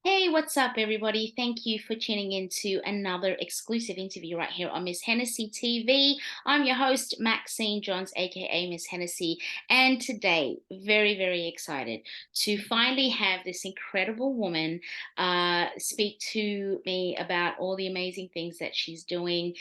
Hey, what's up, everybody? Thank you for tuning in to another exclusive interview right here on Miss Hennessy TV. I'm your host, Maxine Johns, aka Miss Hennessy, and today, very, very excited to finally have this incredible woman speak to me about all the amazing things that she's doing.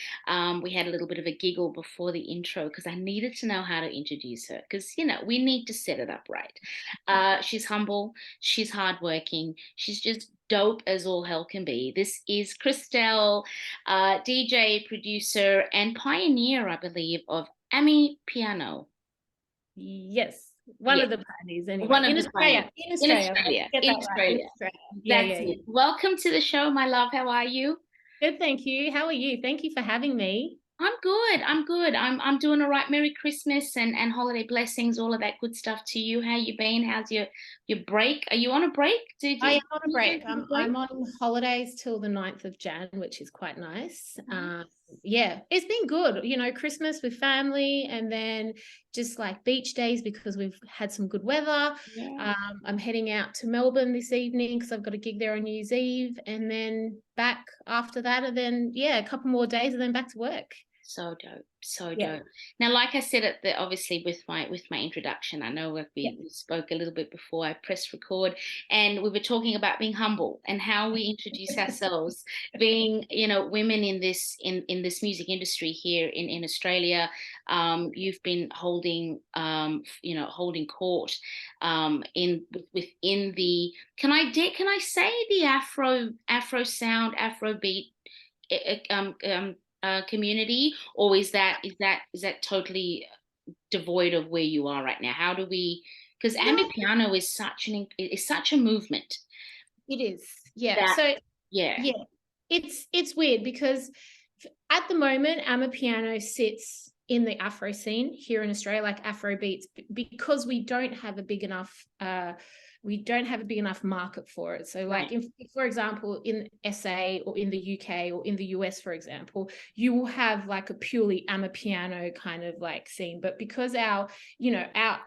We had a little bit of a giggle before the intro because I needed to know how to introduce her because, we need to set it up right. She's humble. She's hardworking. She's just dope as all hell can be. This is Kristelle, DJ, producer, and pioneer, I believe, of Ami Piano. Yes, one Yeah, of the pioneers anyway. one of In the Australia, pioneers in in Australia. Let's Australia. get In that right. In Australia. Australia. Yeah, That's yeah, yeah. it. Welcome to the show, my love. How are you? Good, thank you. How are you? Thank you for having me. I'm good. I'm good. I'm doing all right. Merry Christmas and holiday blessings, all of that good stuff to you. How you been? How's your break? Are you on a break? I am Did on a you break. do a break? I'm on holidays till the 9th of Jan, which is quite nice. Mhm. Yeah, it's been good. Christmas with family and then just like beach days because we've had some good weather. Yeah. I'm heading out to Melbourne this evening because I've got a gig there on New Year's Eve and then back after that and then yeah, a couple more days and then back to work. So dope, so Yeah. dope. Now, like I said at the obviously with my introduction, I know Yeah. we spoke a little bit before I pressed record, and we were talking about being humble and how we introduce ourselves, being women in this music industry here in Australia. You've been holding court within the can I say the Afro sound Afrobeat community, or is that totally devoid of where you are right now? How do we? Because No, Piano is such a movement it is. Yeah. that So yeah. yeah, it's weird because at the moment, Amapiano sits in the Afro scene here in Australia, like Afro beats, because we don't have a big enough market for it. So, like, Right. for example, in SA or in the UK or in the US, for example, you will have like a purely Amapiano kind of like scene. But because our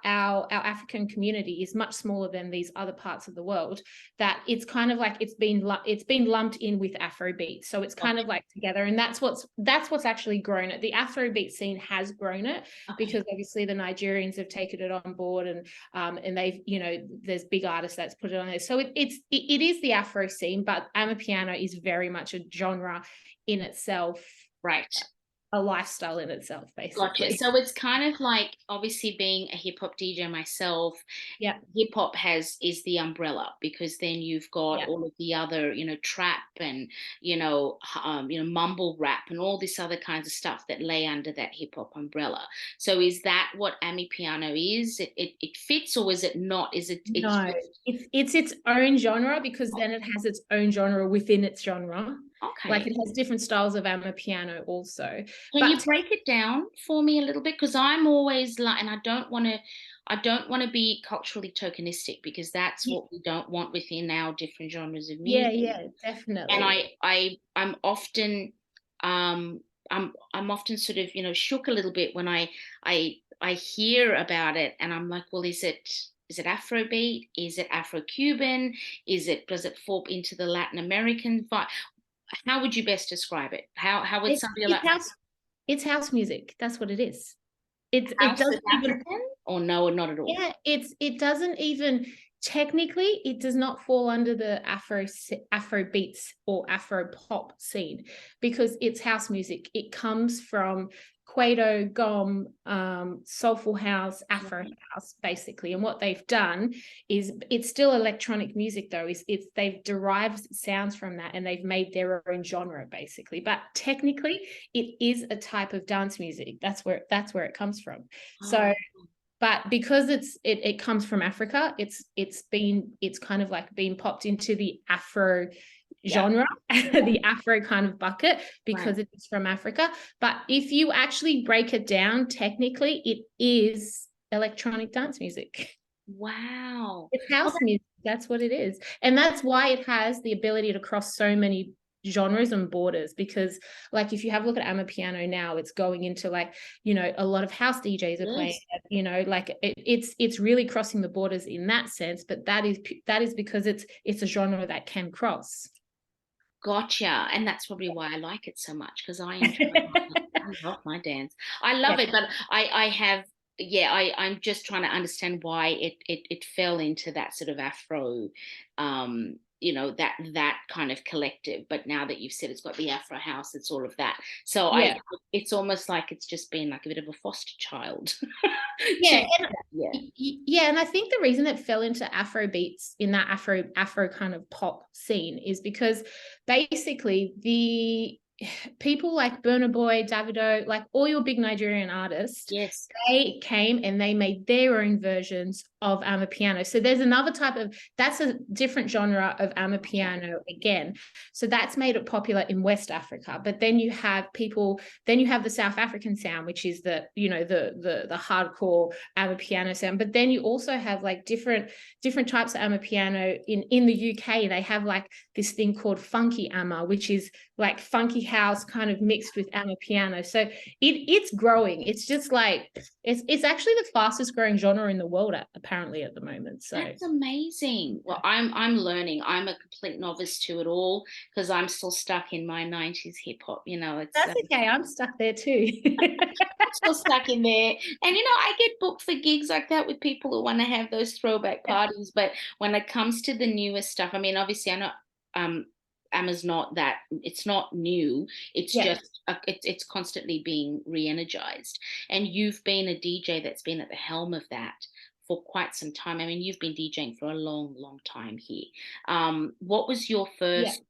African community is much smaller than these other parts of the world, that it's kind of like it's been lumped in with Afrobeat, so it's kind Gotcha. of like together, and that's what's actually grown it. The Afrobeat scene has grown it Okay. because obviously the Nigerians have taken it on board, and they've there's big artists that's put it on there, so it is the Afro scene, but Amapiano is very much a genre in itself, Right. a lifestyle in itself, Gotcha. basically. So it's kind of like, obviously, being a hip hop DJ myself, Yeah, hip hop is the umbrella, because then you've got yeah. all of the other, trap and mumble rap and all this other kinds of stuff that lay under that hip hop umbrella. So is that what Ami Piano is? It fits, or is it not? It's No, just it's its own genre because then it has its own genre within its genre. Like okay. it has different styles of amapiano also. Can you But break it down for me a little bit? Because I'm always like, and I don't want to be culturally tokenistic, because that's what we don't want within our different genres of yeah, music. yeah, And definitely. um, I'm often sort of, shook a little bit when I hear about it, and I'm like, well, is it Afrobeat? Is it Afro-Cuban? Does it fall into the Latin American vibe? How would you best describe it? How would It's somebody like it's house it's house music. That's what it is. It House is doesn't even African, or no, not at all? Yeah, it doesn't even technically it does not fall under the Afro beats or Afro pop scene because it's house music. It comes from Quado, Gom, soulful house, Afro Right. house, basically. And what they've done is it's still electronic music though. It's they've derived sounds from that and they've made their own genre basically. But technically, it is a type of dance music. That's where it comes from. So Oh, but because it comes from Africa, it's kind of like being popped into the Afro yeah, genre, the Afro kind of bucket right. because it's from Africa. But if you actually break it down, technically, it is electronic dance music. Wow. It's Well, house music. That's what it is. And that's why it has the ability to cross so many genres and borders, because like if you have a look at Amapiano now, it's going into like, you know, a lot of house DJs are playing Yes. it, you know, like it's really crossing the borders in that sense, but that is because it's a genre that can cross. Gotcha. And that's probably why I like it so much, because I enjoy I love my dance. I Yeah. love it, but I have yeah, I'm just trying to understand why it fell into that sort of Afro that kind of collective. But now that you've said it's got the Afro house, it's all of that. So Yeah. it's almost like it's just been like a bit of a foster child. Yeah, to and yeah. yeah, and I think the reason it fell into Afro beats in that Afro kind of pop scene is because basically the people like Burna Boy, Davido, like all your big Nigerian artists, Yes. they came and they made their own versions of Amapiano. So there's another type of, that's a different genre of Amapiano again. So that's made it popular in West Africa. But then you have people, then you have the South African sound, which is the, you know, the hardcore Amapiano sound. But then you also have like different types of Amapiano in the UK. They have like this thing called funky Ama, which is like funky house kind of mixed with Amapiano. So it's growing. It's just like it's actually the fastest growing genre in the world apparently at the moment. So That's amazing. Well, I'm learning. I'm a complete novice to it all because I'm still stuck in my 90s hip hop. It's that's okay. I'm stuck there too. still stuck in there. And I get booked for gigs like that with people who want to have those throwback parties. But when it comes to the newer stuff, I mean, obviously, I know Emma's not that. It's not new. It's Yeah. just it's constantly being re-energized. And you've been a DJ that's been at the helm of that for quite some time. I mean, you've been DJing for a long, long time here. What was your Yeah. first?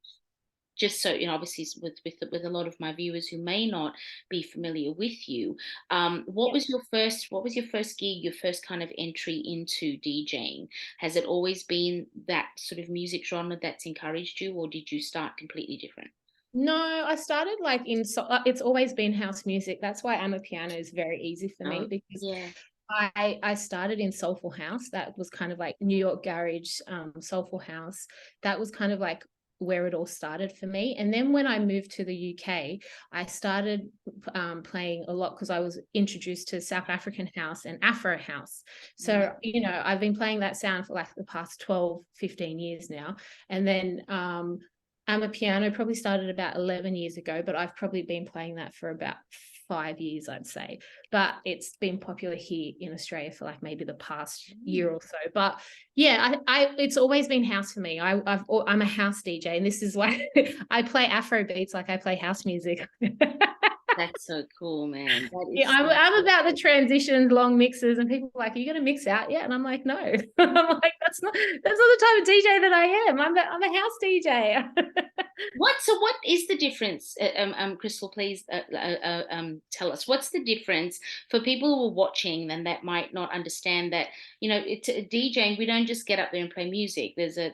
Just so obviously with a lot of my viewers who may not be familiar with you, what Yeah. was your first gig, your first kind of entry into DJing? Has it always been that sort of music genre that's encouraged you, or did you start completely different? No, I started like it's always been house music. That's why Amapiano is very easy for me, Oh, because yeah. I started in soulful house. That was kind of like New York garage, soulful house. That was kind of like where it all started for me. And then when I moved to the UK, I started playing a lot because I was introduced to South African house and Afro house. Mm. So, I've been playing that sound for like the past 12, 15 years now. And then Amapiano probably started about 11 years ago, but I've probably been playing that for about 5 years, I'd say. But it's been popular here in Australia for like maybe the past year or so. But yeah, it's always been house for me. I'm a house DJ, and this is why I play Afro beats like I play house music. That's so cool, man. That Yeah, is so I'm cool. about the transitions, long mixes, and people are like, "Are you going to mix out yet?" And I'm like, "No." I'm like, "That's not the type of DJ that I am. I'm a house DJ." What is the difference, Kristelle? Please tell us what's the difference for people who are watching and that might not understand that it's DJing. We don't just get up there and play music. There's a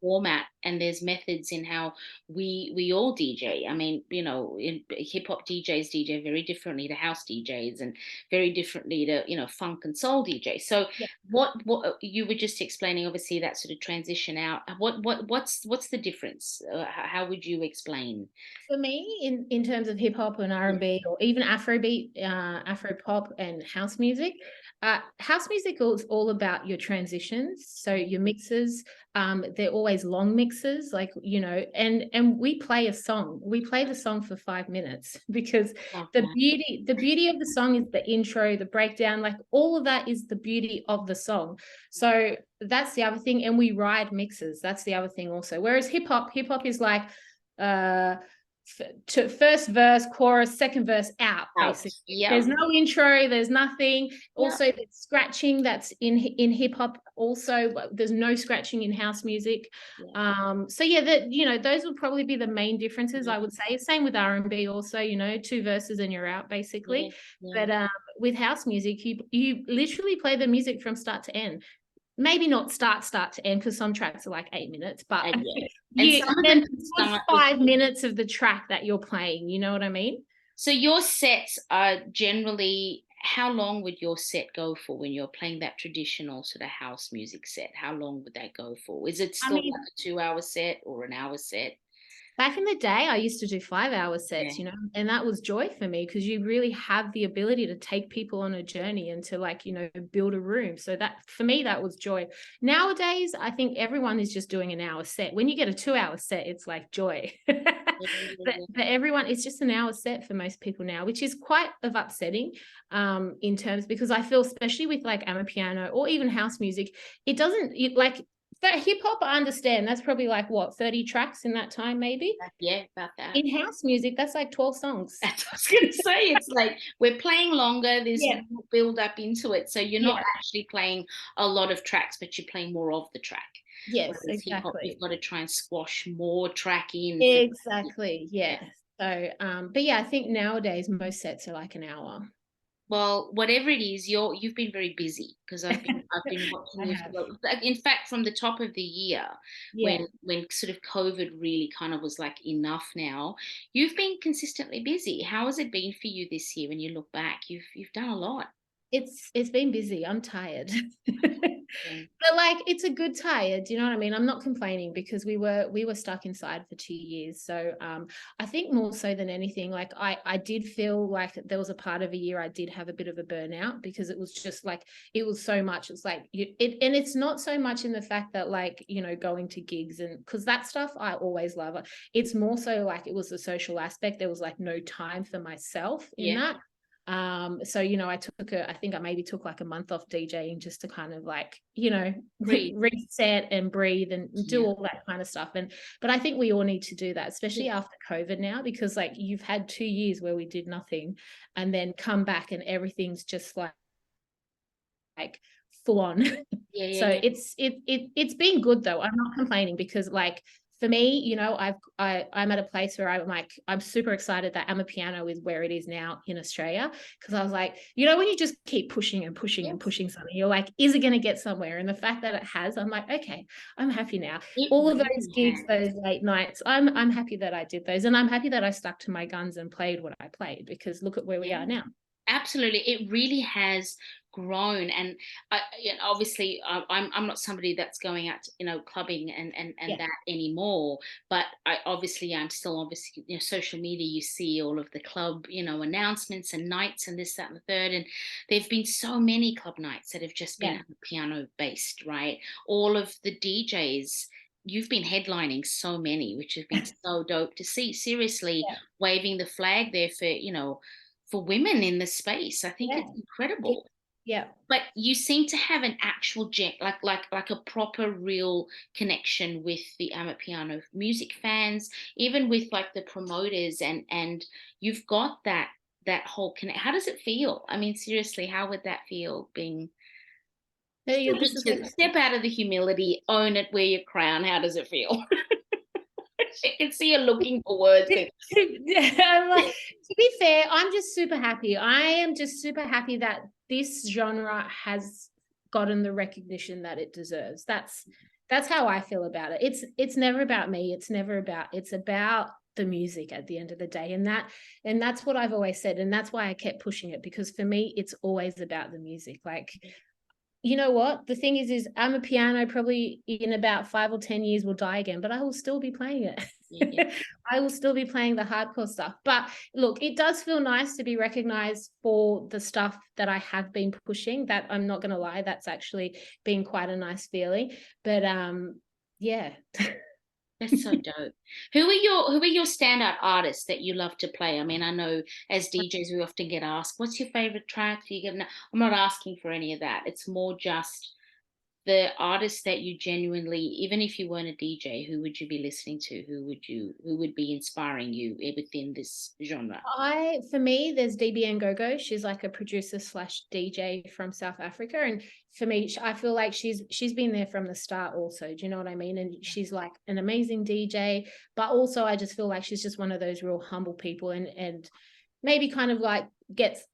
format and there's methods in how we all DJ. I mean, in hip hop DJs DJ very differently to house DJs and very differently to funk and soul DJs. So Yeah. what you were just explaining, obviously that sort of transition out. What's the difference? How would you explain? For me, in terms of hip hop and R&B, or even Afrobeat, Afro pop and house music is all about your transitions. So your mixes, they're always long mixes, like and we play a song. We play the song for 5 minutes because Love the that. beauty of the song is the intro, the breakdown, like all of that is the beauty of the song. So that's the other thing, and we ride mixes. That's the other thing also. Whereas hip hop is like uh to first verse, chorus, second verse, out, Out. basically. Yep. There's no intro, there's nothing. Yep. Also, there's scratching that's in hip hop. Also, there's no scratching in house music. Yeah. So yeah, that those would probably be the main differences, Yeah. I would say. Same with R&B also, two verses and you're out, Yeah. basically. Yeah. But with house music, you literally play the music from start to end. Maybe not start to end, because some tracks are like 8 minutes, but And yeah. And you some of then them can what's start with. 5 minutes of the track that you're playing, you know what I mean? So your sets are generally, how long would your set go for when you're playing that traditional sort of house music set? How long would that go for? Is it I still mean, like a 2 hour set or an hour set? Back in the day, I used to do 5-hour Yeah. sets, and that was joy for me because you really have the ability to take people on a journey and to like, build a room. So that for me, that was joy. Nowadays, I think everyone is just doing an hour set. When you get a 2-hour set, it's like joy. Yeah, yeah, But, yeah. but everyone, it's just an hour set for most people now, which is quite of upsetting in terms because I feel, especially with like amapiano or even house music, it doesn't like for hip hop, I understand that's probably like what 30 tracks in that time, maybe. Yeah, about that. In house music, that's like 12 songs. That's what I was going to say. It's like we're playing longer. There's Yeah, more build up into it. So you're not yeah, actually playing a lot of tracks, but you're playing more of the track. yes, Whereas hip hop, you've exactly. got to try and squash more track in for, Exactly. yeah. Yeah. So, but yeah, I think nowadays most sets are like an hour. Well, whatever it is, you've been very busy because I've been watching I you have. like, in fact, from the top of the year Yeah. when sort of COVID really kind of was like enough now, you've been consistently busy. How has it been for you this year when you look back? You've done a lot. It's been busy. I'm tired. Yeah. But like it's a good tired, you know what I mean? I'm not complaining because we were stuck inside for 2 years. So I think more so than anything, like I did feel like there was a part of a year I did have a bit of a burnout because it was just like it was so much. It's like and it's not so much in the fact that like, going to gigs and because that stuff I always love. It's more so like it was the social aspect. There was like no time for myself in Yeah. that. So I think I maybe took like a month off DJing just to kind of like, Breathe. reset and breathe and do Yeah. all that kind of stuff. But I think we all need to do that, Yeah. especially after COVID now, because like you've had 2 years where we did nothing and then come back and everything's just like full on. Yeah. Yeah. So Yeah. it's been good though. I'm not complaining because like for me, I'm at a place where I'm super excited that Amapiano is where it is now in Australia because I was like, when you just keep pushing and pushing and Yes. pushing something, you're like, is it going to get somewhere? And the fact that it has, I'm like, okay, I'm happy now. It All of those really gigs, has. those late nights, I'm happy that I did those, and I'm happy that I stuck to my guns and played what I played because look at where we Yeah. are now. Absolutely, it really has grown, and obviously, I'm not somebody that's going out, clubbing and Yeah, that anymore. But I obviously, I'm still obviously, social media. You see all of the club, announcements and nights and this, that, and the third. And there've been so many club nights that have just yeah, been piano based, right? All of the DJs. You've been headlining so many, which have been so dope to see. Seriously, yeah, waving the flag there for women in the space. I think yeah, it's yeah, incredible. yeah. But you seem to have an actual like a proper real connection with the Amapiano music fans, even with like the promoters and you've got that whole connect. How does it feel? I mean, seriously, how would that feel being This is step out of the humility, own it, wear your crown? How does it feel? I can see you looking for words. I'm like, to be fair, I'm just super happy. I am just super happy that this genre has gotten the recognition that it deserves. That's how I feel about it. It's never about me. It's about the music at the end of the day. And that's what I've always said. And that's why I kept pushing it because for me, it's always about the music. Like you know what? The thing is Amapiano probably in about 5 or 10 years will die again, but I will still be playing Yeah. it. I will still be playing the hardcore stuff. But look, it does feel nice to be recognized for the stuff that I have been pushing. That I'm not going to lie, that's actually been quite a nice feeling. But yeah. That's so dope. Who are your standout artists that you love to play? I mean, I know as DJs we often get asked, "What's your favorite track?" Do you get? I'm not asking for any of that. It's more just the artists that you genuinely, even if you weren't a DJ, who would you be listening to? Who would be inspiring you within this genre? For me, there's DBN Gogo. She's like a producer slash DJ from South Africa, and for me, I feel like she's been there from the start. Also, do you know what I mean? And she's like an amazing DJ, but also I just feel like she's just one of those real humble people, and maybe kind of like gets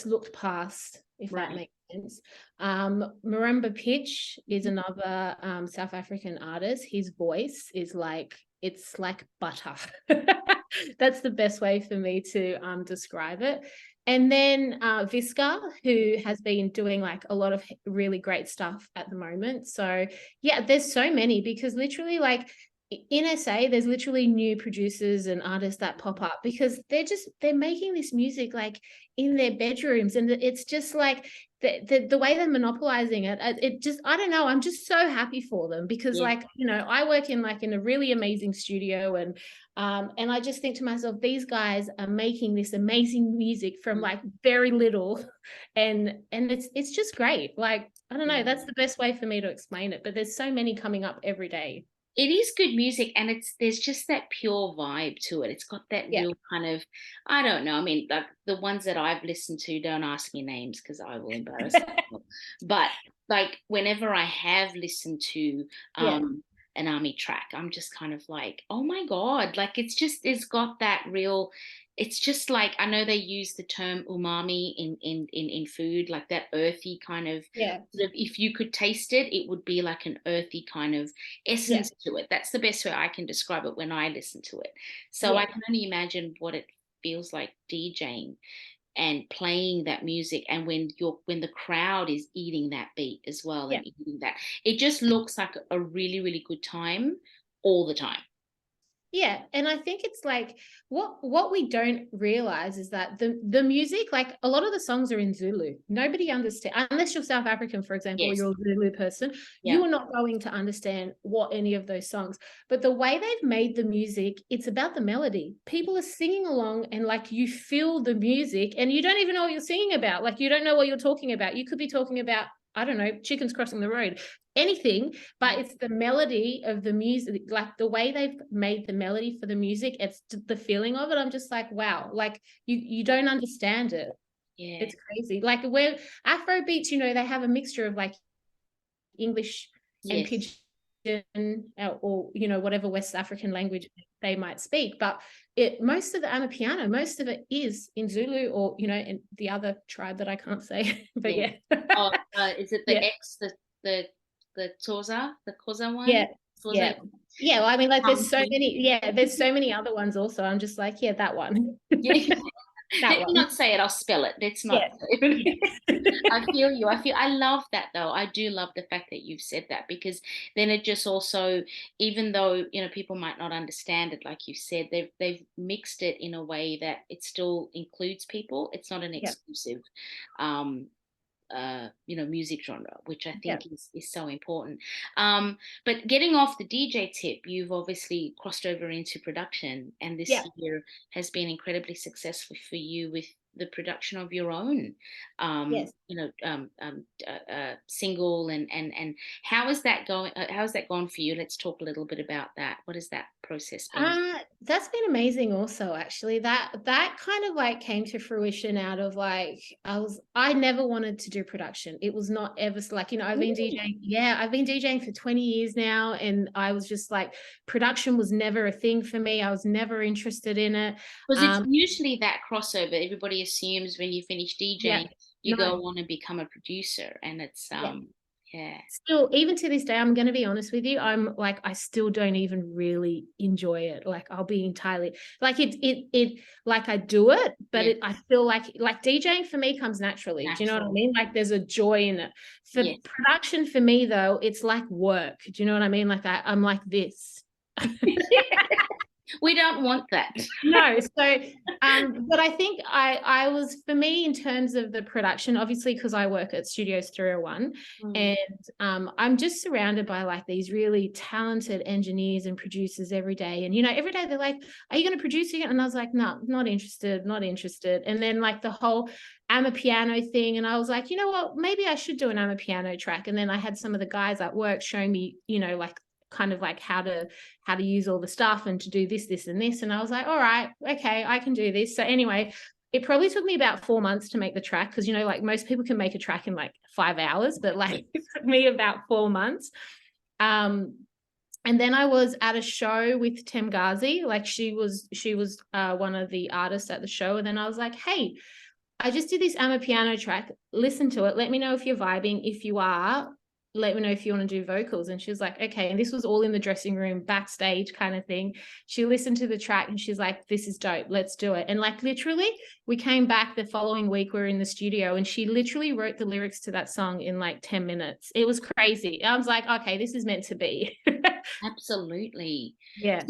looked past if that Right. makes sense. Marimba Pitch is another South African artist. His voice is like it's like butter. That's the best way for me to describe it. And then Visca, who has been doing like a lot of really great stuff at the moment. So yeah, there's so many because literally like in SA, there's literally new producers and artists that pop up because they're making this music like in their bedrooms, and it's just like the way they're monopolizing it. It just, I don't know. I'm just so happy for them because, Yeah. like, you know, I work in like in a really amazing studio, and I just think to myself, these guys are making this amazing music from like very little, and it's just great. Like, I don't know. That's the best way for me to explain it. But there's so many coming up every day. It is good music, and there's just that pure vibe to it. It's got that Yeah. real kind of, I don't know. I mean, like the ones that I've listened to, don't ask me names because I will embarrass myself. But like whenever I have listened to Yeah. an army track, I'm just kind of like, oh my God, like it's got that real, it's just like, I know they use the term umami in food, like that earthy kind of, Yeah. sort of, if you could taste it, it would be like an earthy kind of Yeah. essence to it. That's the best way I can describe it when I listen to it. So Yeah. I can only imagine what it feels like DJing and playing that music, and when the crowd is eating that beat as well Yeah. and eating that, it just looks like a really, really good time all the time. Yeah, and I think it's like what we don't realize is that the music, like a lot of the songs are in Zulu. Nobody understands unless you're South African, for example, or Yes. you're a Zulu person. Yeah. You are not going to understand what any of those songs. But the way they've made the music, it's about the melody. People are singing along, and like you feel the music, and you don't even know what you're singing about. Like you don't know what you're talking about. You could be talking about, I don't know, chickens crossing the road, anything, but it's the melody of the music, like the way they've made the melody for the music, it's the feeling of it. I'm just like, wow, like you don't understand it. Yeah. It's crazy. Like where Afro beats, you know, they have a mixture of like English and Yes. pidgin, or you know, whatever West African language they might speak, but it, most of the Amapiano, most of it is in Zulu, or you know, in the other tribe that I can't say. But Yeah. yeah. Oh, is it the Yeah. X, the Toza, the Koza one? Yeah. Toza. Yeah. Yeah. Well, I mean, like there's so Pumpkin. many, yeah, there's so many other ones also. I'm just like, yeah, that one. Yeah. That Let me one. not say it. I'll spell it. Let's not Yeah. say it. Yeah. I feel you. I love that though. I do love the fact that you've said that, because then it just also, even though, people might not understand it, like you said, they've mixed it in a way that it still includes people. It's not an Yeah. exclusive um music genre, which I Yeah. think is so important. But getting off the DJ tip, you've obviously crossed over into production, and this Yeah. year has been incredibly successful for you with the production of your own Yes. single, and how is that going, how has that gone for you? Let's talk a little bit about that. What has that process been? That's been amazing also, actually. That kind of like came to fruition out of like I never wanted to do production. It was not ever like, you know, I've been Ooh. DJing. Yeah, I've been DJing for 20 years now, and I was just like, production was never a thing for me. I was never interested in it. Because it's Um, usually that crossover. Everybody assumes when you finish yeah, DJing, you no, go on and become a producer, and it's yeah. yeah. Still, even to this day, I'm going to be honest with you, I'm like, I still don't even really enjoy it. Like, I'll be entirely like like I do it, but Yes. I feel like DJing for me comes naturally. Do you know what I Natural. mean? Like there's a joy in it. For Yes. production for me though, it's like work. Do you know what I mean? Like I'm like this. We don't want that. No, so but I think I was, for me, in terms of the production, obviously because I work at Studios 301, Mm. and I'm just surrounded by like these really talented engineers and producers every day, and you know, every day they're like, are you going to produce again? And I was like, no, not interested, not interested. And then like the whole Amapiano thing, and I was like, you know what, maybe I should do an Amapiano track. And then I had some of the guys at work showing me, you know, like kind of like how to use all the stuff and to do this and this, and I was like, all right, okay, I can do this. So anyway, it probably took me about 4 months to make the track, because you know, like most people can make a track in like 5 hours, but like it took me about 4 months. And then I was at a show with Temgazi, like she was one of the artists at the show, and then I was like, hey, I just did this Amapiano track, listen to it, let me know if you're vibing. If you are, let me know if you want to do vocals. And she was like, okay. And this was all in the dressing room, backstage kind of thing. She listened to the track and she's like, this is dope, let's do it. And like literally we came back the following week, we were in the studio, and she literally wrote the lyrics to that song in like 10 minutes. It was crazy. I was like, okay, this is meant to be. Absolutely. Yeah.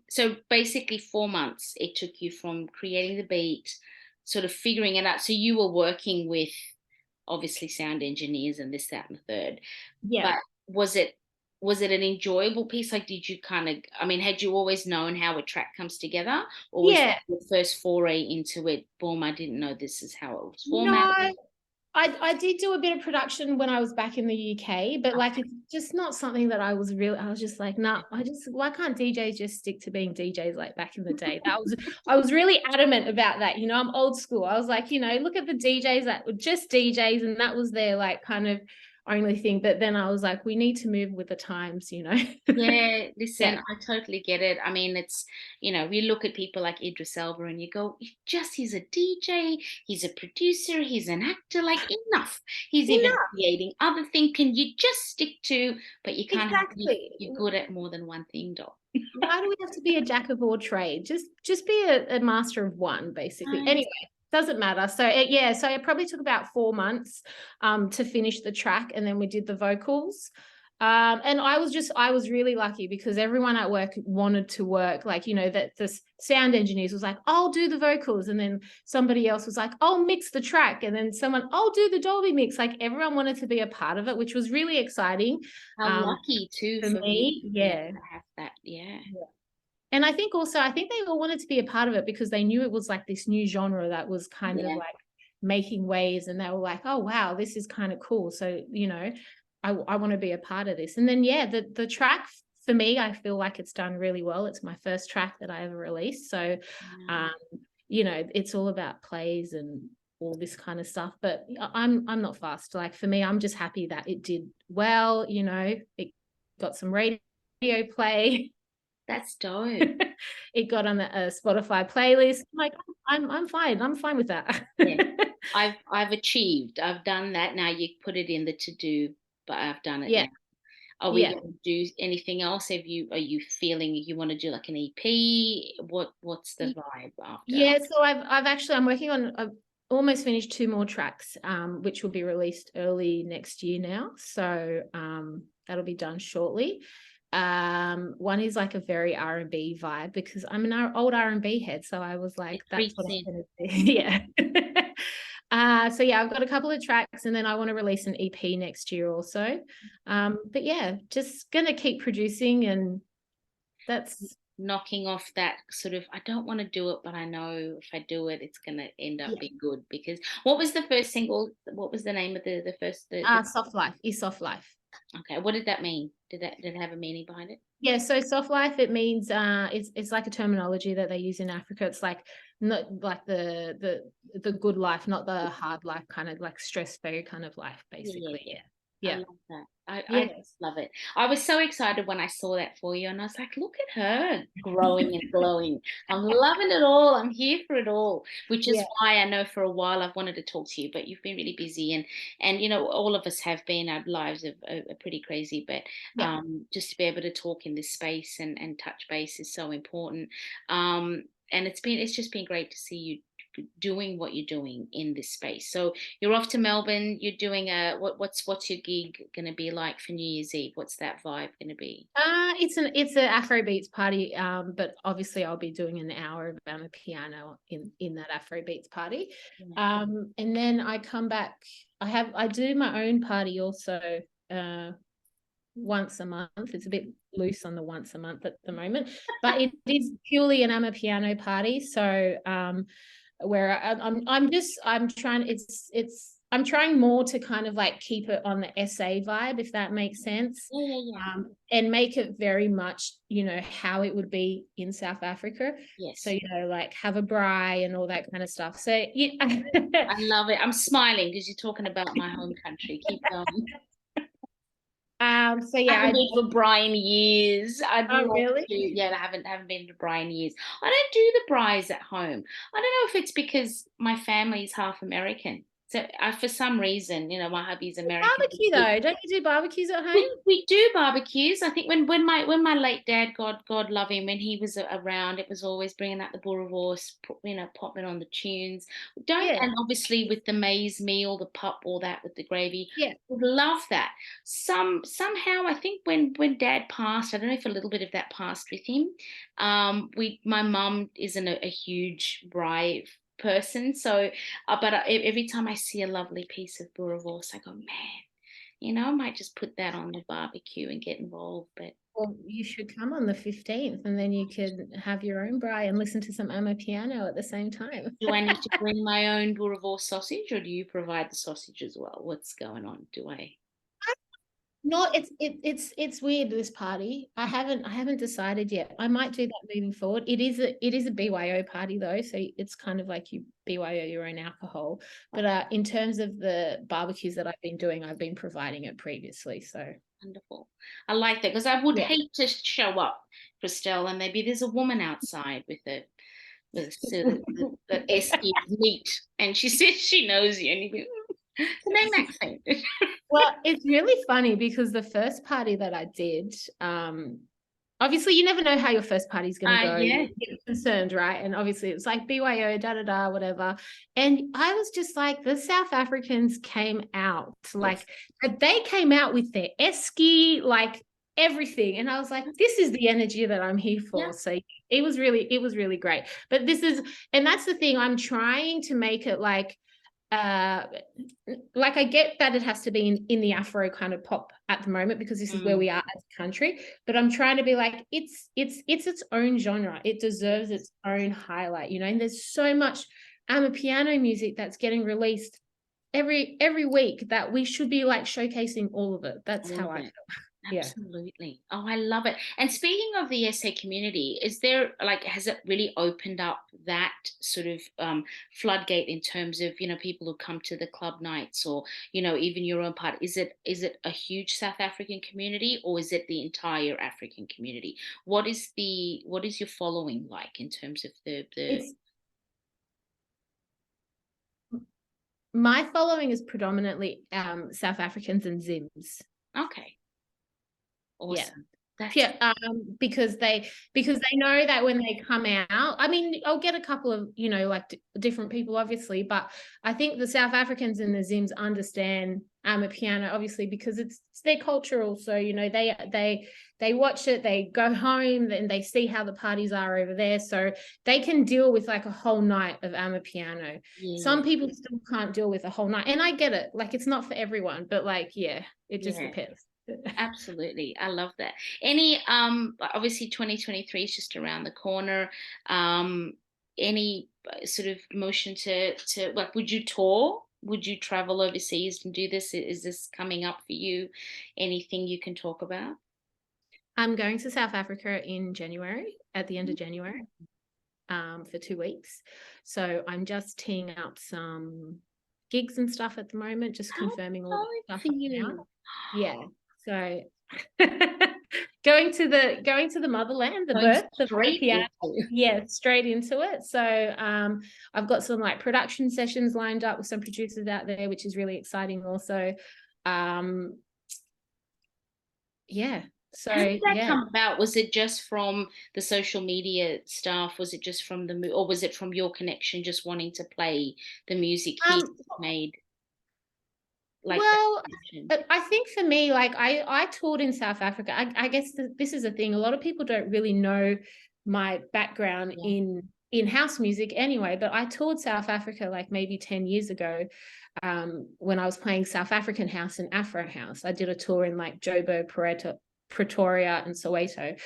So basically 4 months it took you from creating the beat, sort of figuring it out. So you were working with obviously sound engineers and this, that, and the third. Yeah. But was it was it an enjoyable piece? Like, did you kind of, I mean, had you always known how a track comes together, or was Yeah. that your first foray into it? Boom, I didn't know this is how it was formatted. No, I did do a bit of production when I was back in the UK, but like it's just not something that I was just like, nah, why can't DJs just stick to being DJs like back in the day? I was really adamant about that. You know, I'm old school. I was like, you know, look at the DJs that were just DJs, and that was their like kind of only thing. But then I was like, we need to move with the times, you know? Yeah, listen, Yeah. I totally get it. I mean, it's, we look at people like Idris Elba and you go, he's a DJ, he's a producer, he's an actor, like enough. He's even Enough. creating other things. Can you just stick to, but you can't have, Exactly. you're good at more than one thing, doll. Why do we have to be a jack of all trade? Just be a master of one, basically. Right. Anyway, doesn't matter. So yeah, so it probably took about 4 months to finish the track, and then we did the vocals. And I was really lucky because everyone at work wanted to work, like, you know, that the sound engineers was like, I'll do the vocals, and then somebody else was like, I'll mix the track, and then someone, I'll do the Dolby mix. Like everyone wanted to be a part of it, which was really exciting. How lucky too For for me, me, yeah, yeah. to have that, yeah. And I think also, I think they all wanted to be a part of it because they knew it was like this new genre that was kind of Yeah. like making waves, and they were like, oh, wow, this is kind of cool. So, you know, I want to be a part of this. And then, yeah, the track for me, I feel like it's done really well. It's my first track that I ever released. So, Nice. um, you know, it's all about plays and all this kind of stuff. But I'm not fast. Like for me, I'm just happy that it did well. You know, it got some radio play. That's dope. It got on a Spotify playlist. I'm like, I'm fine. I'm fine with that. Yeah. I've achieved. I've done that. Now you put it in the to do, but I've done it Yeah, now. Are we yeah. going to do anything else? Are you feeling you want to do like an EP? What's the vibe after? Yeah, so I'm working on, I've almost finished 2 more tracks, which will be released early next year now. So that'll be done shortly. One is like a very R&B vibe because I'm an old R&B head, so I was like, It that's what creeps in. I'm gonna do. Yeah. So yeah, I've got a couple of tracks, and then I want to release an EP next year also. But yeah, just gonna keep producing, and that's Knocking off that sort of, I don't want to do it, but I know if I do it, it's going to end up yeah. being good. Because what was the first single? What was the name of the first? Soft life is soft life. Okay, what did that mean? Did it have a meaning behind it? Yeah, so soft life, it means it's like a terminology that they use in Africa. It's like not like the good life, not the hard life, kind of like stress-free kind of life, Yeah, yeah, basically. yeah. Yeah. I Yeah. love that. I Yeah. just love it. I was so excited when I saw that for you, and I was like, look at her growing and glowing. I'm loving it all. I'm here for it all, which is Yeah. why I know for a while I've wanted to talk to you, but you've been really busy, and all of us have been. Our lives are pretty crazy, but Yeah. just to be able to talk in this space and touch base is so important. And it's just been great to see you doing what you're doing in this space. So you're off to Melbourne. You're doing what's your gig going to be like for New Year's Eve? What's that vibe going to be? It's an Afrobeats party, but obviously I'll be doing an hour of piano in that Afrobeats party. Yeah. And then I come back. I do my own party also once a month. It's a bit loose on the once a month at the moment, but it is purely an piano party. So where I'm trying, I'm trying more to kind of like keep it on the SA vibe, if that makes sense. Yeah, yeah, yeah. And make it very much, you know, how it would be in South Africa. So, Yes. you know, like have a braai and all that kind of stuff. So yeah. I love it. I'm smiling because you're talking about my home country. Keep going. So I yeah, haven't been to Brian years. I'd oh love really? to. Yeah, I haven't been to Brian years. I don't do the braais at home. I don't know if it's because my family is half American. So for some reason, my hubby's American. Barbecue though, don't you do barbecues at home? We do barbecues. I think when my late dad, God love him, when he was around, it was always bringing out the boerewors, popping on the tunes. Don't Yeah, And obviously with the maize meal, the pup, all that with the gravy. yeah. Would love that. Somehow I think when Dad passed, I don't know if a little bit of that passed with him. My mum isn't a huge braai person, so but every time I see a lovely piece of boerewors, I go, man. I might just put that on the barbecue and get involved. But Well, you should come on the 15th and then you could have your own braai and listen to some Piano at the same time. do I need to bring my own boerewors sausage, or do you provide the sausage as well? What's going on? Do I? No, it's weird, this party. I haven't decided yet. I might do that moving forward. It is a BYO party though, so it's kind of like you BYO your own alcohol. But in terms of the barbecues that I've been doing, I've been providing it previously. So Wonderful. I like that because I would yeah. hate to show up, Kristelle, and maybe there's a woman outside with sort of the esky of meat, and she says she knows you, and you go, "It's the name Maxine." Well, it's really funny because the first party that I did, obviously you never know how your first party is going to go. Yeah. You're concerned, right? And obviously it's like BYO, da da da, whatever. And I was just like, the South Africans came out, Yes. like they came out with their esky, like everything. And I was like, this is the energy that I'm here Yeah. for. So it was really great. But and that's the thing, I'm trying to make it uh like I get that it has to be in the Afro kind of pop at the moment because this is where Mm, we are as a country, but I'm trying to be like it's own genre. It deserves its own highlight, and there's so much piano music that's getting released every week that we should be like showcasing all of it. That's all how of I it. feel. Yeah. Absolutely. Oh, I love it. And speaking of the SA community, is there has it really opened up that sort of floodgate in terms of, people who come to the club nights, or, even your own part? Is it a huge South African community, or is it the entire African community? What is your following like in terms of the It's My following is predominantly South Africans and Zims. okay, Yeah. awesome. That's Yeah, because they know that when they come out, I mean, I'll get a couple of like different people, obviously, but I think the South Africans and the Zims understand piano, obviously, because it's their cultural. So they watch it, they go home, and they see how the parties are over there, so they can deal with like a whole night of piano. yeah, Some people still can't deal with a whole night, and I get it. Like it's not for everyone, but like yeah, it just yeah. depends. Absolutely. I love that. Obviously 2023 is just around the corner. Any sort of motion to like, would you tour? Would you travel overseas and do this? Is this coming up for you? Anything you can talk about? I'm going to South Africa in January, at the end of January, for 2 weeks. So I'm just teeing up some gigs and stuff at the moment, just How confirming all the exciting stuff for now. you. Yeah. So going to the motherland, the Going birth of straight piano. into. Yeah, straight into it. So I've got some like production sessions lined up with some producers out there, which is really exciting also. Um, yeah. So How did that yeah. come about? Was it just from the social media stuff? Was it just from or was it from your connection, just wanting to play the music he Um, made like that Well, connection? I think for me, like I toured in South Africa. I guess this is a thing. A lot of people don't really know my background Yeah. in house music anyway, but I toured South Africa like maybe 10 years ago, when I was playing South African house and Afro house. I did a tour in like Joburg, Pretoria, and Soweto.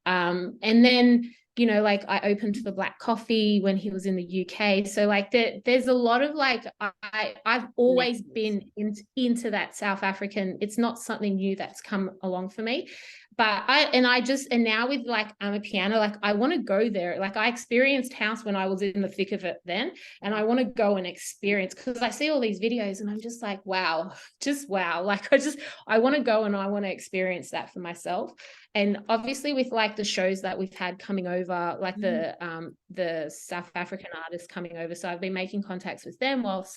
And then like I opened for Black Coffee when he was in the UK. So like there's a lot of like I've always been into that South African. It's not something new that's come along for me. But and now with like piano, like I want to go there. Like I experienced house when I was in the thick of it then, and I want to go and experience, because I see all these videos and I'm just like, wow, just wow. Like I want to go and I want to experience that for myself. And obviously with like the shows that we've had coming over, like the South African artists coming over, so I've been making contacts with them whilst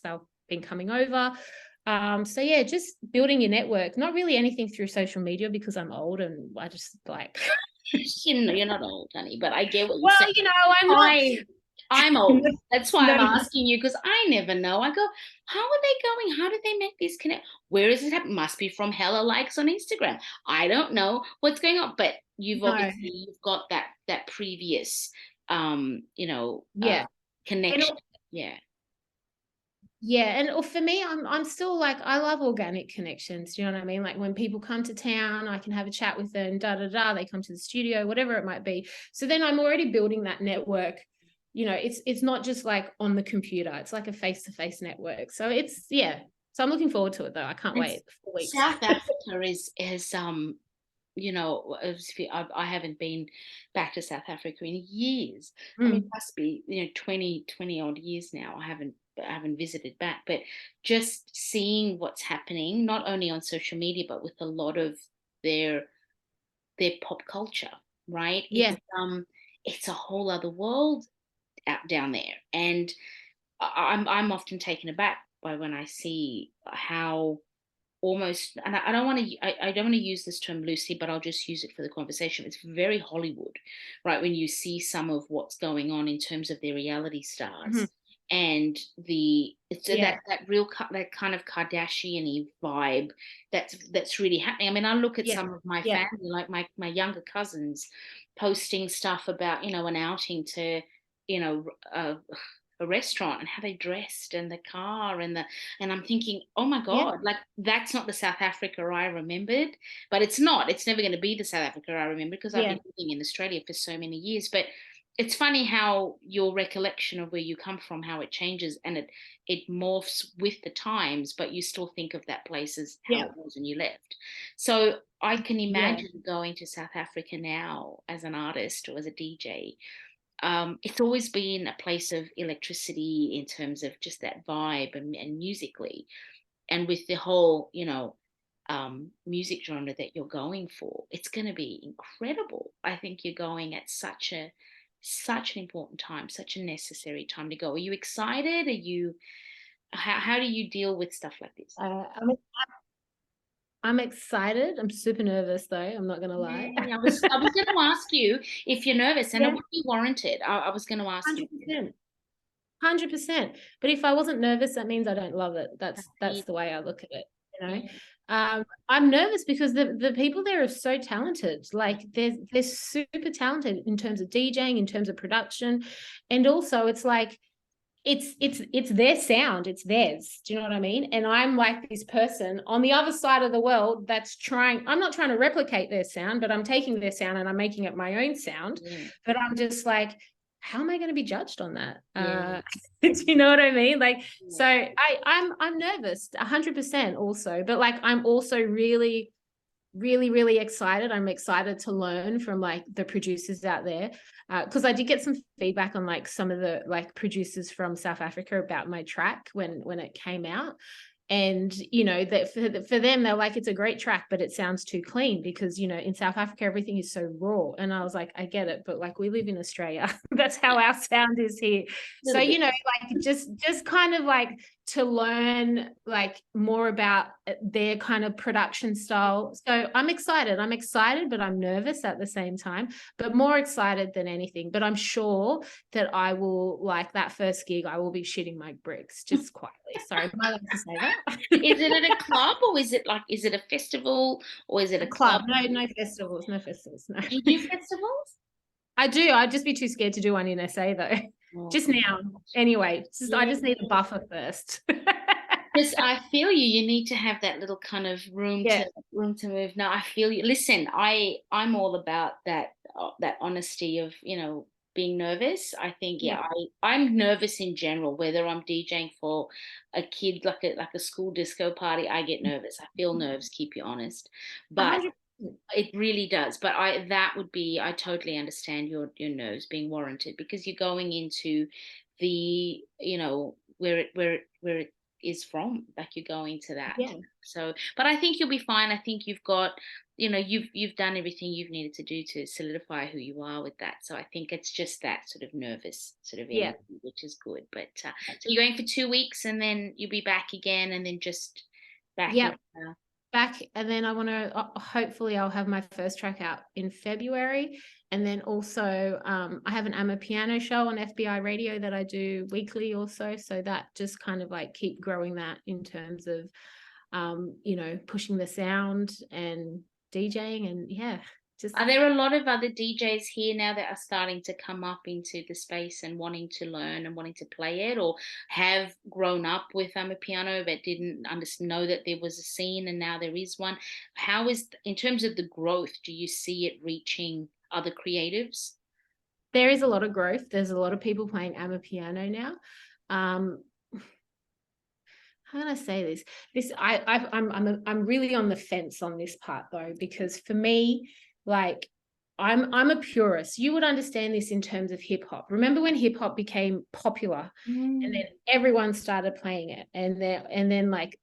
been coming over. So yeah, just building your network. Not really anything through social media because I'm old and I just like. You're not old, honey, but I get what you're Well, saying. I'm not. I'm old. That's why No, I'm asking you, because I never know. I go, how are they going? How did they make these connect? Where is it happening? Must be from hella likes on Instagram. I don't know what's going on, but no. you've got that previous Yeah. And connection. Yeah. yeah, and for me, I'm still like, I love organic connections. Do you know what I mean? Like when people come to town, I can have a chat with them, da da da. They come to the studio, whatever it might be. So then I'm already building that network. It's not just like on the computer. It's like a face-to-face network. So it's yeah. So I'm looking forward to it though. I can't And wait 4 weeks. South Africa is I haven't been back to South Africa in years. I mean, it Mm, must be 20 odd years now. I haven't visited back, but just seeing what's happening, not only on social media, but with a lot of their pop culture, right? yeah, It's a whole other world out down there, and I'm often taken aback by when I see how almost, and I don't want to I don't want to use this term loosely, but I'll just use it for the conversation. It's very Hollywood, right? When you see some of what's going on in terms of their reality mhm, stars, and it's yeah, that kind of Kardashian-y vibe that's really happening. I mean, I look at yeah, some of my yeah, family, like my younger cousins, posting stuff about an outing to you know uh, a restaurant, and how they dressed, and the car, and I'm thinking, oh my yeah, God, like that's not the South Africa I remembered. But it's not. It's never going to be the South Africa I remember, because I've yeah, been living in Australia for so many years. But it's funny how your recollection of where you come from, how it changes, and it morphs with the times, but you still think of that place as how yeah, it was when you left. So I can yeah, imagine going to South Africa now as an artist or as a DJ. It's always been a place of electricity in terms of just that vibe, and musically, and with the whole music genre that you're going for, it's going to be incredible. I think you're going at such an important time, such a necessary time to go. Are you excited? Are you how do you deal with stuff like this? I mean, I'm excited. I'm super nervous though. I'm not gonna lie. Yeah, I was going to ask you if you're nervous, and it Yeah, would be warranted. I was going to ask you. 100%. 100%. But if I wasn't nervous, that means I don't love it. That's Yeah, the way I look at it, you know. yeah, I'm nervous because the people there are so talented. Like they're super talented in terms of DJing, in terms of production, and also it's like it's their sound, it's theirs. Do you know what I mean? And I'm like this person on the other side of the world that's trying. I'm not trying to replicate their sound, but I'm taking their sound and I'm making it my own sound. yeah, But I'm just like, how am I going to be judged on that? yeah, Do you know what I mean? Like, yeah. so I'm nervous, 100% also, but like I'm also really really excited. I'm excited to learn from like the producers out there, because I did get some feedback on like some of the like producers from South Africa about my track when it came out. And that for them they're like, it's a great track but it sounds too clean because in South Africa everything is so raw. And I was like, I get it, but like we live in Australia. That's how our sound is here. So Little bit. like just kind of like to learn like more about their kind of production style. So I'm excited but I'm nervous at the same time, but more excited than anything. But I'm sure that I will, like that first gig, I will be shitting my bricks just quietly. Sorry, am I allowed to say that? Is it at a club, or is it a festival, or is it a A club. club? No festivals, no festivals, no. Do you do festivals? I do. I'd just be too scared to do one in SA though. Oh Just now. God. Anyway, I Yeah. just need a buffer first. Just I feel you. You need to have that little kind of Yeah. room to move. No, I feel you. Listen, I'm all about that honesty of being nervous. I think Yeah. I'm nervous in general. Whether I'm DJing for a kid, like a school disco party, I get nervous. I feel nerves. Keep you honest, but 100%. it really does. But I totally understand your nerves being warranted, because you're going into the where it is from, like you're going to that. Yeah. So, but I think you'll be fine. I think you've got, you've done everything you've needed to do to solidify who you are with that. So I think it's just that sort of nervous sort of Yeah. energy, which is good. But so you're going for 2 weeks, and then you'll be back again, and then just back in. Yeah. Back, and then I want to hopefully I'll have my first track out in February, and then also I have an Amapiano show on FBI radio that I do weekly also, so that just kind of like keep growing that in terms of pushing the sound and DJing, and yeah, just Are there a lot of other DJs here now that are starting to come up into the space and wanting to learn and wanting to play it, or have grown up with a piano but didn't know that there was a scene and now there is one? How is, in terms of the growth, do you see it reaching other creatives? there is a lot of growth. There's a lot of people playing Amapiano now. How can I say this? I'm really on the fence on this part though, because for me, like I'm a purist. You would understand this in terms of hip hop. Remember when hip hop became popular, and then everyone started playing it, and then like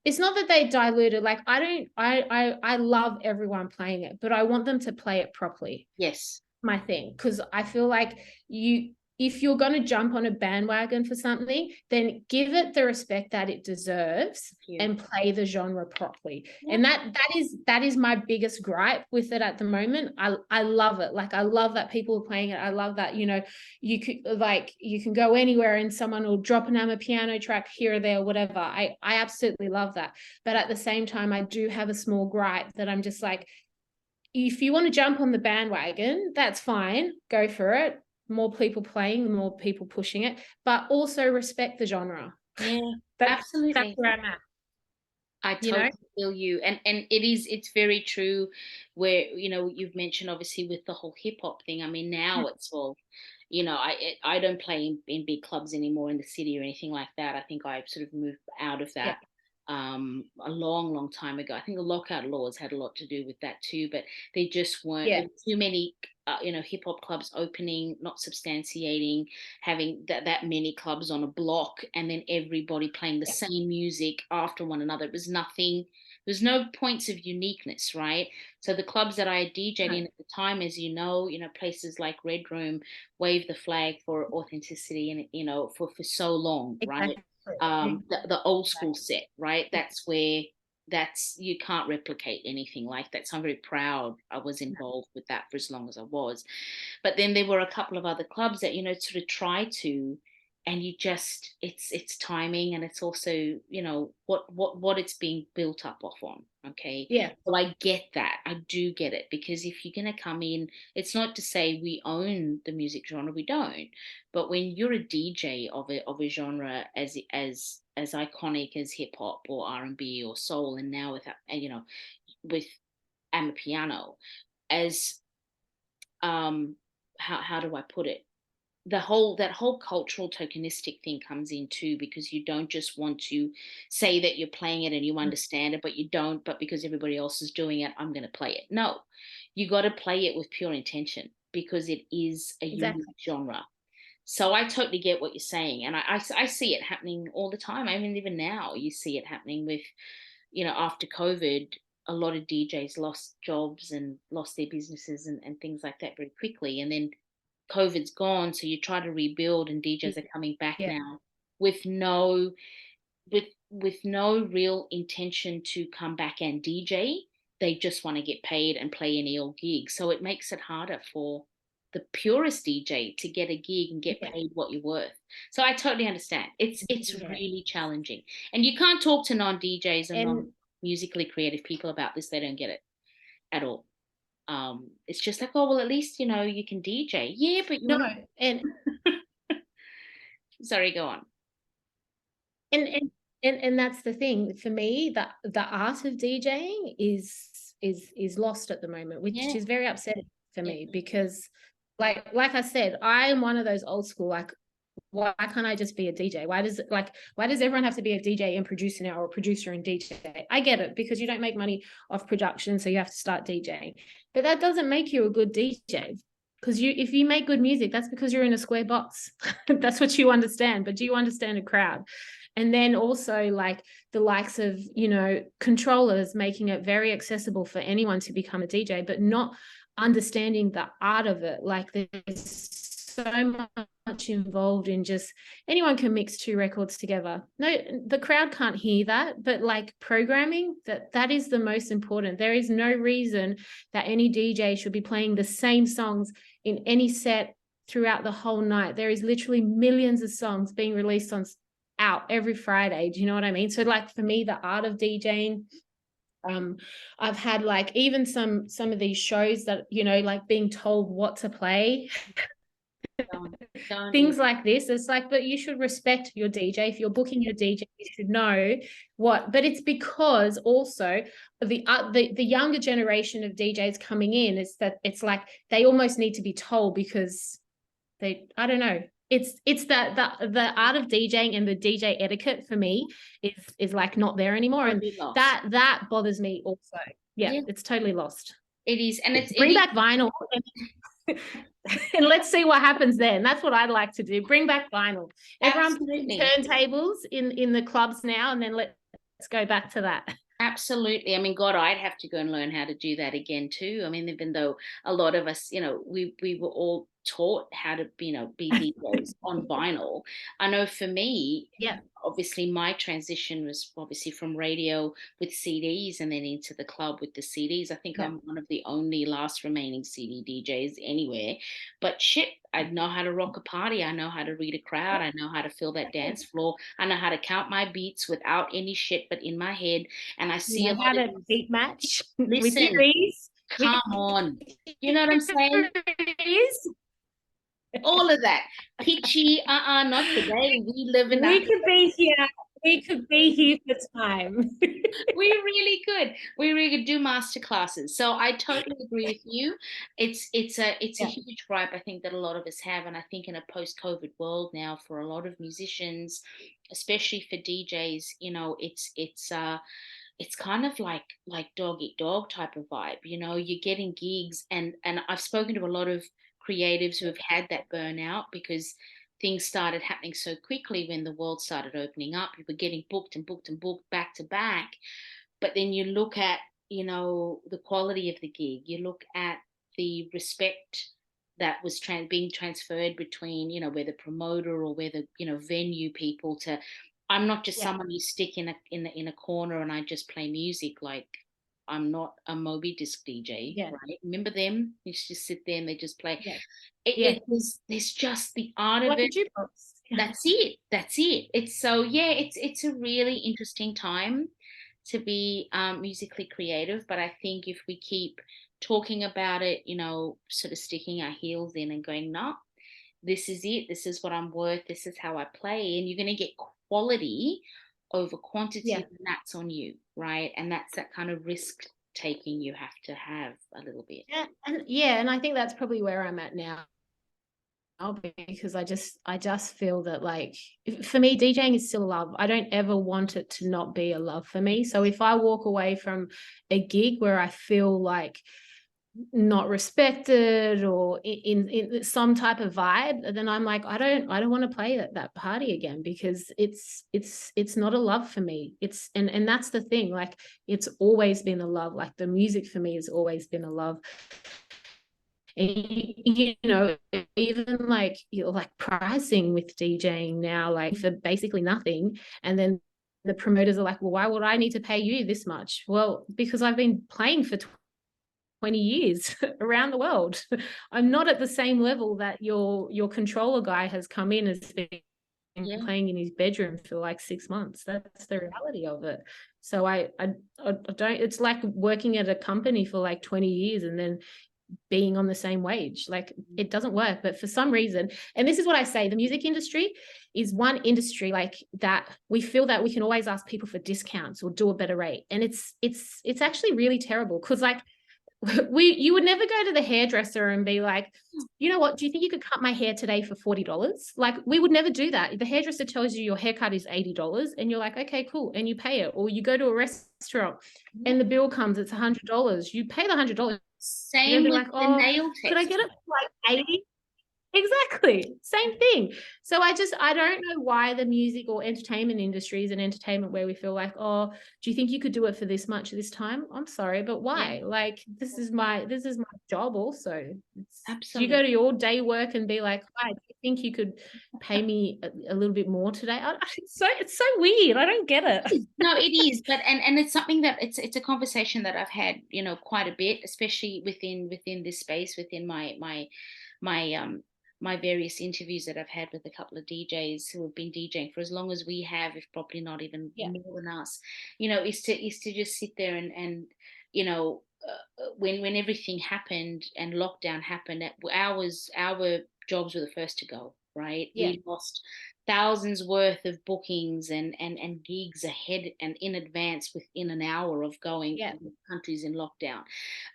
it's not that they diluted. Like I love everyone playing it, but I want them to play it properly. Yes. My thing, because I feel like if you're going to jump on a bandwagon for something, then give it the respect that it deserves and play the genre properly. Yeah. And that is my biggest gripe with it at the moment. I love it. Like I love that people are playing it. I love that, you can go anywhere and someone will drop an Amapiano track here or there, whatever. I absolutely love that. But at the same time, I do have a small gripe that I'm just like, if you want to jump on the bandwagon, that's fine. Go for it. More people playing, more people pushing it, but also respect the genre. Yeah, absolutely. That's where I'm at. I totally feel you. And it's very true where, you've mentioned obviously with the whole hip hop thing. I mean, now it's all, I don't play in big clubs anymore in the city or anything like that. I think I sort of moved out of that. A long time ago. I think the lockout laws had a lot to do with that too, but they just weren't, there were too many hip hop clubs opening, not substantiating, having that many clubs on a block, and then everybody playing the same music after one another. It was nothing, there's no points of uniqueness, right? So the clubs that I DJed in at the time, as places like Red Room waved the flag for authenticity and for so long, right? The old school set, right? That's where you can't replicate anything like that. So I'm very proud I was involved with that for as long as I was. But then there were a couple of other clubs that sort of try to, and you just, it's timing, and it's also what it's being built up off on. Okay. Yeah. So I get that. I do get it, because if you're going to come in, it's not to say we own the music genre, we don't, but when you're a DJ of a genre as iconic as hip hop or R&B or soul, and now with Amapiano, as how do I put it? That whole cultural tokenistic thing comes in too, because you don't just want to say that you're playing it and you understand it, but you don't, but because everybody else is doing it, I'm going to play it. No, you got to play it with pure intention, because it is a unique genre. So I totally get what you're saying, and I see it happening all the time. I mean, even now you see it happening with, after COVID, a lot of DJs lost jobs and lost their businesses and things like that very quickly, and then COVID's gone, so you try to rebuild, and DJs are coming back now with no real intention to come back and DJ. They just want to get paid and play any old gig. So it makes it harder for the purest DJ to get a gig and get paid what you're worth. So I totally understand. It's really challenging. And you can't talk to non-DJs and non-musically creative people about this. They don't get it at all. It's just like, oh, well, at least you can DJ. Yeah, but sorry, go on. And that's the thing for me, that the art of DJing is lost at the moment, which is very upsetting for me, because like I said, I'm one of those old school, like, why can't I just be a DJ? Why does everyone have to be a DJ and producer now, or a producer and DJ? I get it, because you don't make money off production, so you have to start DJing. But that doesn't make you a good DJ, because if you make good music, that's because you're in a square box. That's what you understand. But do you understand a crowd? And then also like the likes of, you know, controllers, making it very accessible for anyone to become a DJ, but not understanding the art of it. Like there's so much involved in just anyone can mix two records together. No, the crowd can't hear that, but like programming, that is the most important. There is no reason that any DJ should be playing the same songs in any set throughout the whole night. There is literally millions of songs being released on out every Friday. Do you know what I mean? So like for me, the art of DJing, I've had like even some of these shows that, you know, like being told what to play, don't things like this. It's like, but you should respect your DJ. If you're booking your DJ, you should know what. But it's because also the younger generation of DJs coming in is that it's like they almost need to be told, because they, I don't know. It's that the art of DJing and the DJ etiquette for me is like not there anymore, and be lost. that bothers me also. Yeah, Yeah, it's totally lost. it is, and it Bring is back vinyl and let's see what happens then. That's what I'd like to do. Bring back vinyl. Everyone playing turntables in the clubs now, and then let's go back to that. Absolutely. I mean, God, I'd have to go and learn how to do that again too. I mean, even though a lot of us, you know, we were all taught how to, you know, be DJs on vinyl. I know for me, Yeah. obviously my transition was obviously from radio with CDs and then into the club with the CDs. I think I'm one of the only last remaining CD DJs anywhere. But shit, I know how to rock a party. I know how to read a crowd. I know how to fill that dance floor. I know how to count my beats without any shit but in my head. And I see a lot of these, beat match listen, with your ease. come on. You know what I'm saying? All of that. Pitchy, not today. We live in We could be here. We could be here for time. we really could. We really could do master classes. So I totally agree with you. It's a huge gripe I think that a lot of us have, and I think in a post-COVID world now for a lot of musicians, especially for DJs, you know, it's kind of like dog eat dog type of vibe. You know, you're getting gigs, and I've spoken to a lot of creatives who have had that burnout because things started happening so quickly when the world started opening up. You were getting booked and booked and booked back to back. But then you look at, you know, the quality of the gig, you look at the respect that was being transferred between, you know, where the promoter or where the, you know, venue people to, I'm not just someone you stick in a corner and I just play music. Like I'm not a Moby Disc DJ, right? Remember them? You just sit there and they just play. There's just the art of it. That's it. That's it. It's so it's a really interesting time to be musically creative. But I think if we keep talking about it, you know, sort of sticking our heels in and going, no, this is it. This is what I'm worth. This is how I play. And you're going to get quality over quantity, and that's on you, right? And that's that kind of risk taking you have to have a little bit. And I think that's probably where I'm at now, because I just feel that, like, for me, DJing is still a love. I don't ever want it to not be a love for me. So if I walk away from a gig where I feel like not respected or in some type of vibe, then I'm like, I don't want to play that party again, because it's not a love for me. It's and that's the thing, like it's always been a love. Like the music for me has always been a love. And you know, even like you're like pricing with DJing now, like for basically nothing, and then the promoters are like, well, why would I need to pay you this much? Well, because I've been playing for 20 years around the world. I'm not at the same level that your controller guy has come in, has been playing in his bedroom for like 6 months. That's the reality of it. So I don't, it's like working at a company for like 20 years and then being on the same wage. Like it doesn't work. But for some reason, and this is what I say, the music industry is one industry like that we feel that we can always ask people for discounts or do a better rate. And it's actually really terrible, because like you would never go to the hairdresser and be like, you know what, do you think you could cut my hair today for $40? Like we would never do that. The hairdresser tells you your haircut is $80 and you're like, okay, cool, and you pay it. Or you go to a restaurant and the bill comes, it's $100, you pay the $100. Same with like, the nail tech. could I get it for like 80? Exactly. Same thing. So I don't know why the music or entertainment industry is an entertainment where we feel like, oh, do you think you could do it for this much this time? I'm sorry, but Yeah, why? Like this is my job also. Do you go absolutely. to your day work and be like, hi, do you think you could pay me a little bit more today? It's so weird. I don't get it. No, it is, but and it's something that it's a conversation that I've had, quite a bit, especially within this space, within my my various interviews that I've had with a couple of DJs who have been DJing for as long as we have, if probably not even Yeah. more than us, is to just sit there and you know when everything happened and lockdown happened, our jobs were the first to go, right? Yeah. We lost thousands worth of bookings and gigs ahead and in advance within an hour of going Yeah. countries in lockdown.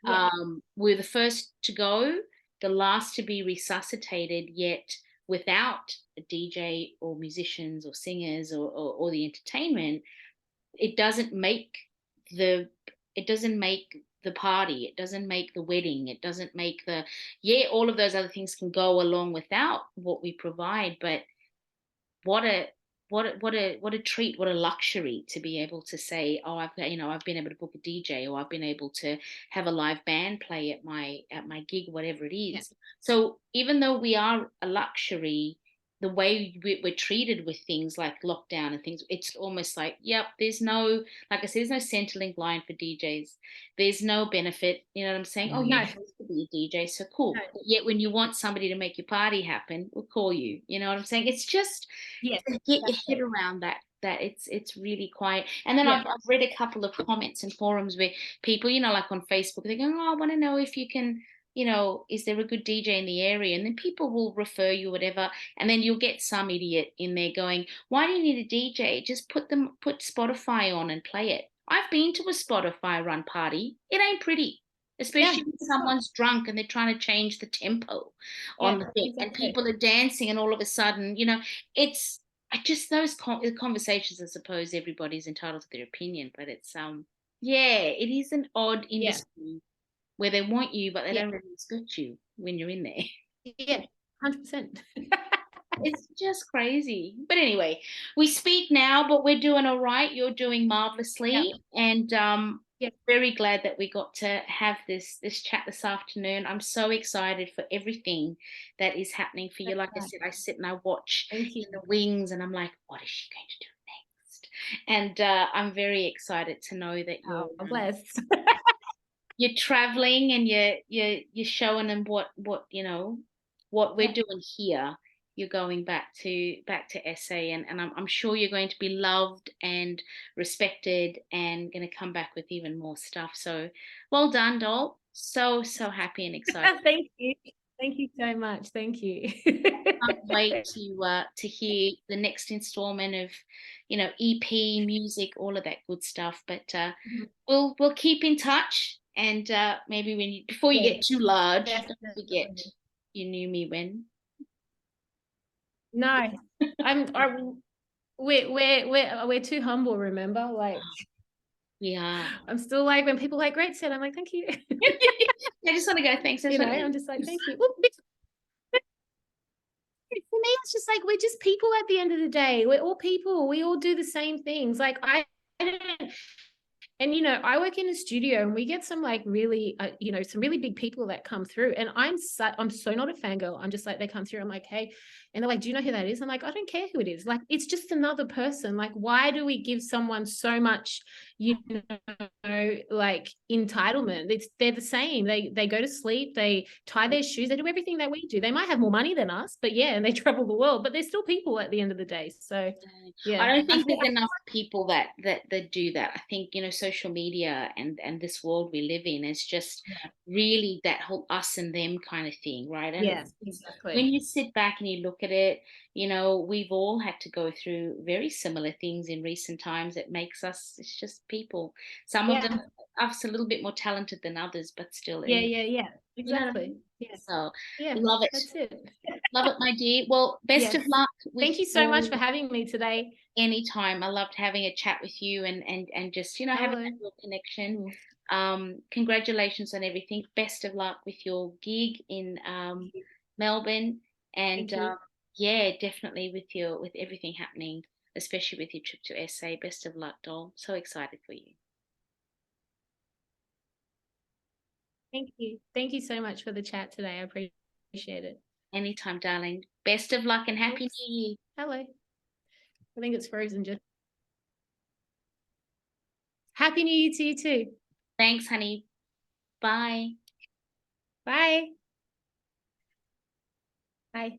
Yeah. We're the first to go, the last to be resuscitated, yet without a DJ or musicians or singers or the entertainment, it doesn't make the it doesn't make the party, it doesn't make the wedding, it doesn't make the, yeah, all of those other things can go along without what we provide, but what a what a treat, what a luxury to be able to say, oh, I've been able to book a DJ, or I've been able to have a live band play at my gig, whatever it Yeah. is. So even though we are a luxury, the way we're treated with things like lockdown and things, it's almost like, yep, there's no, like I said, there's no Centrelink line for DJs. There's no benefit. You know what I'm saying? Oh, you No. chose to be a DJ, so cool. No. But yet when you want somebody to make your party happen, we'll call you. You know what I'm saying? It's just Yes. to get your head Exactly. around that it's really quiet. And then Yeah. I've read a couple of comments and forums where people, like on Facebook, they're going, oh, I want to know if you can, is there a good DJ in the area? And then people will refer you, whatever. And then you'll get some idiot in there going, why do you need a DJ? Just put Spotify on and play it. I've been to a Spotify run party. It ain't pretty, Yeah. especially when It's not. someone's drunk and they're trying to change the tempo on Yeah. the thing, and Exactly. people are dancing, and all of a sudden, it's I just those conversations. I suppose everybody's entitled to their opinion, but yeah, it is an odd Yeah. industry where they want you, but they Yeah. don't really respect you when you're in there. Yeah. 100%. It's just crazy. But anyway, we speak now, but we're doing all right. You're doing Yeah. marvelously, and Yeah. very glad that we got to have this chat this afternoon. I'm so excited for everything that is happening for you. That's Like I right. said, I sit and I watch Thank you. in the wings, and I'm like, what is she going to do next? And I'm very excited to know that Oh, I'm blessed. you're traveling, and you're showing them what we're Yeah. doing here. You're going back to SA, and I'm sure you're going to be loved and respected, and going to come back with even more stuff. So well done, doll. So so happy and excited. Thank you. Thank you so much. Thank you. Can't wait to hear the next installment of EP music, all of that good stuff. But Mhm. we'll keep in touch, and maybe before you Yeah, get too large, don't forget definitely. you knew me when. No, I we're too humble, remember? Like We are. I'm still like when people are like great set, I'm like, thank you. I just want to go. Thanks. I just want to I'm go. just like, thank you. Well, for me, it's just like we're just people at the end of the day. We're all people. We all do the same things. Like I don't. And I work in a studio, and we get some like really, some really big people that come through. And I'm so not a fangirl. I'm just like they come through. I'm like, hey, and they're like, do you know who that is? I'm like, I don't care who it is. Like, it's just another person. Like, why do we give someone so much, you like entitlement? They're the same. They go to sleep. They tie their shoes. They do everything that we do. They might have more money than us, but yeah, and they travel the world. But they're still people at the end of the day. So I yeah, don't think there's enough people that do that. I think social media and this world we live in is just yeah, really that whole us and them kind of thing, right? And yeah, it's when exactly. you sit back and you look at it, we've all had to go through very similar things in recent times. It makes us, it's just people. Some of them Yeah. us a little bit more talented than others, but still, Yeah, yeah, yeah. you know what I mean? Exactly. Yeah. So Yeah. love it. That's it. Love it, my dear. Well, best of Yes. luck with Thank you so much your for having me today. anytime. I loved having a chat with you and just, having that Hello. real connection. Mm. Congratulations on everything. Best of luck with your gig in Melbourne. And Thank you. yeah, definitely with everything happening, especially with your trip to SA. Best of luck, doll. So excited for you. Thank you. Thank you so much for the chat today. I appreciate it. Anytime, darling. Best of luck and Happy Oops. New Year. Hello. I think it's frozen just. Happy New Year to you too. Thanks, honey. Bye. Bye. Bye.